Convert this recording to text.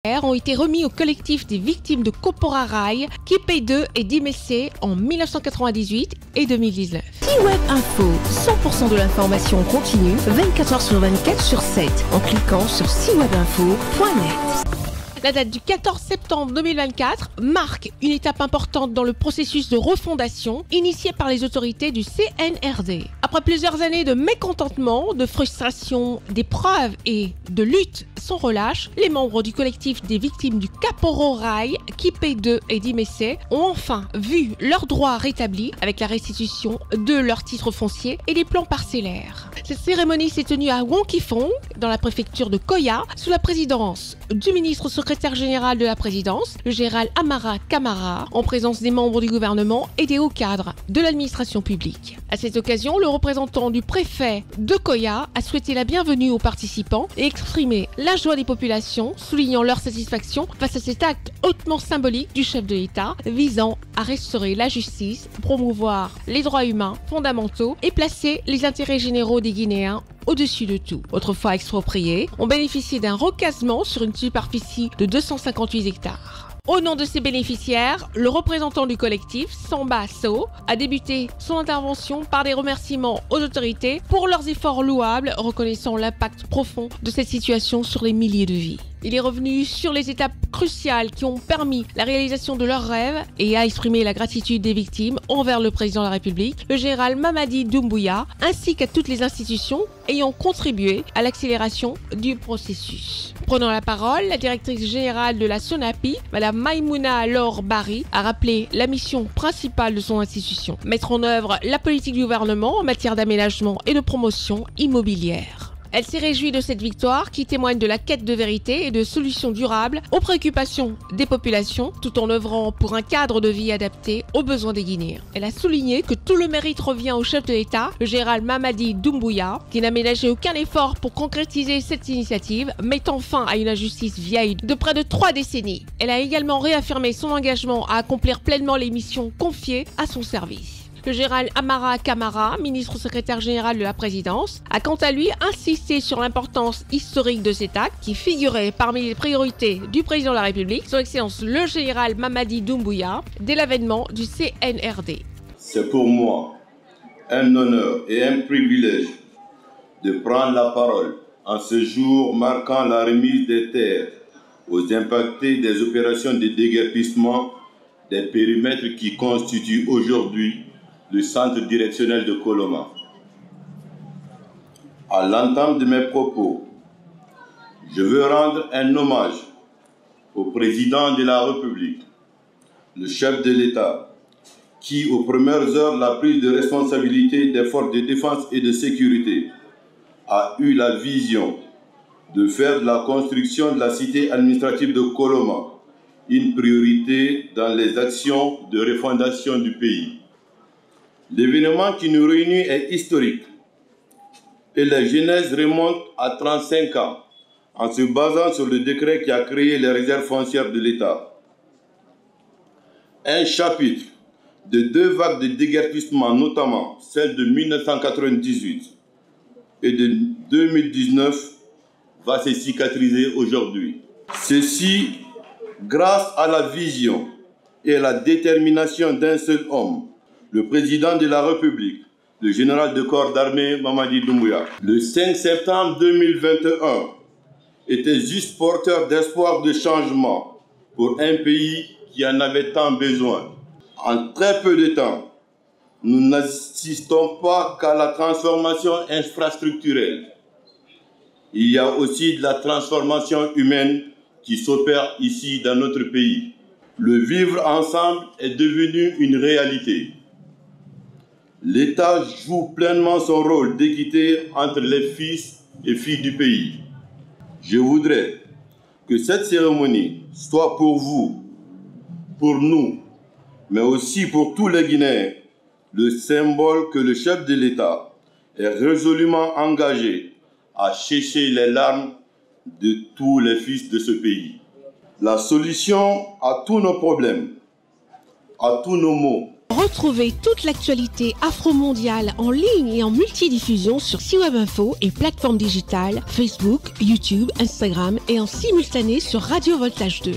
ont été remis au collectif des victimes de Kopora Rail, Kipé2 et Dimessé en 1998 et 2019. C-Web Info, 100% de l'information continue, 24h sur 24 sur 7, en cliquant sur cwebinfo.net. La date du 14 septembre 2024 marque une étape importante dans le processus de refondation initié par les autorités du CNRD. Après plusieurs années de mécontentement, de frustration, d'épreuves et de lutte sans relâche, les membres du collectif des victimes du Kopora Rail, Kipé2 et Dimessé ont enfin vu leurs droits rétablis avec la restitution de leurs titres fonciers et des plans parcellaires. Cette cérémonie s'est tenue à Wonkifong, dans la préfecture de Koya, sous la présidence du ministre secrétaire général de la présidence, le général Amara Kamara, en présence des membres du gouvernement et des hauts cadres de l'administration publique. À cette occasion, le représentant du préfet de Koya a souhaité la bienvenue aux participants et exprimé la joie des populations, soulignant leur satisfaction face à cet acte hautement symbolique du chef de l'État visant à restaurer la justice, promouvoir les droits humains fondamentaux et placer les intérêts généraux des Guinéens au-dessus de tout. Autrefois expropriés, ont bénéficié d'un recasement sur une superficie de 258 hectares. Au nom de ces bénéficiaires, le représentant du collectif, Samba So, a débuté son intervention par des remerciements aux autorités pour leurs efforts louables, reconnaissant l'impact profond de cette situation sur les milliers de vies. Il est revenu sur les étapes cruciales qui ont permis la réalisation de leurs rêves et a exprimé la gratitude des victimes envers le président de la République, le général Mamadi Doumbouya, ainsi qu'à toutes les institutions ayant contribué à l'accélération du processus. Prenant la parole, la directrice générale de la SONAPI, Mme Maïmouna Laure Bari, a rappelé la mission principale de son institution, mettre en œuvre la politique du gouvernement en matière d'aménagement et de promotion immobilière. Elle s'est réjouie de cette victoire qui témoigne de la quête de vérité et de solutions durables aux préoccupations des populations tout en œuvrant pour un cadre de vie adapté aux besoins des Guinéens. Elle a souligné que tout le mérite revient au chef de l'État, le général Mamadi Doumbouya, qui n'a ménagé aucun effort pour concrétiser cette initiative, mettant fin à une injustice vieille de près de 3 décennies. Elle a également réaffirmé son engagement à accomplir pleinement les missions confiées à son service. Le général Amara Kamara, ministre secrétaire général de la présidence, a quant à lui insisté sur l'importance historique de cet acte qui figurait parmi les priorités du président de la République, son Excellence le général Mamadi Doumbouya, dès l'avènement du CNRD. C'est pour moi un honneur et un privilège de prendre la parole en ce jour marquant la remise des terres aux impactés des opérations de déguerpissement des périmètres qui constituent aujourd'hui le centre directionnel de Koloma. À l'entame de mes propos, je veux rendre un hommage au président de la République, le chef de l'État, qui, aux premières heures de la prise de responsabilité des forces de défense et de sécurité, a eu la vision de faire de la construction de la cité administrative de Koloma une priorité dans les actions de refondation du pays. L'événement qui nous réunit est historique et la genèse remonte à 35 ans en se basant sur le décret qui a créé les réserves foncières de l'État. Un chapitre de 2 vagues de déguerpissement, notamment celle de 1998 et de 2019, va se cicatriser aujourd'hui. Ceci grâce à la vision et à la détermination d'un seul homme, le président de la République, le général de corps d'armée Mamadi Doumbouya. Le 5 septembre 2021 était juste porteur d'espoir de changement pour un pays qui en avait tant besoin. En très peu de temps, nous n'assistons pas qu'à la transformation infrastructurelle. Il y a aussi de la transformation humaine qui s'opère ici dans notre pays. Le vivre ensemble est devenu une réalité. L'État joue pleinement son rôle d'équité entre les fils et filles du pays. Je voudrais que cette cérémonie soit pour vous, pour nous, mais aussi pour tous les Guinéens, le symbole que le chef de l'État est résolument engagé à sécher les larmes de tous les fils de ce pays. La solution à tous nos problèmes, à tous nos maux, Retrouvez toute l'actualité afro-mondiale en ligne et en multidiffusion sur C-Web Info et plateformes digitales, Facebook, YouTube, Instagram et en simultané sur Radio Voltage 2.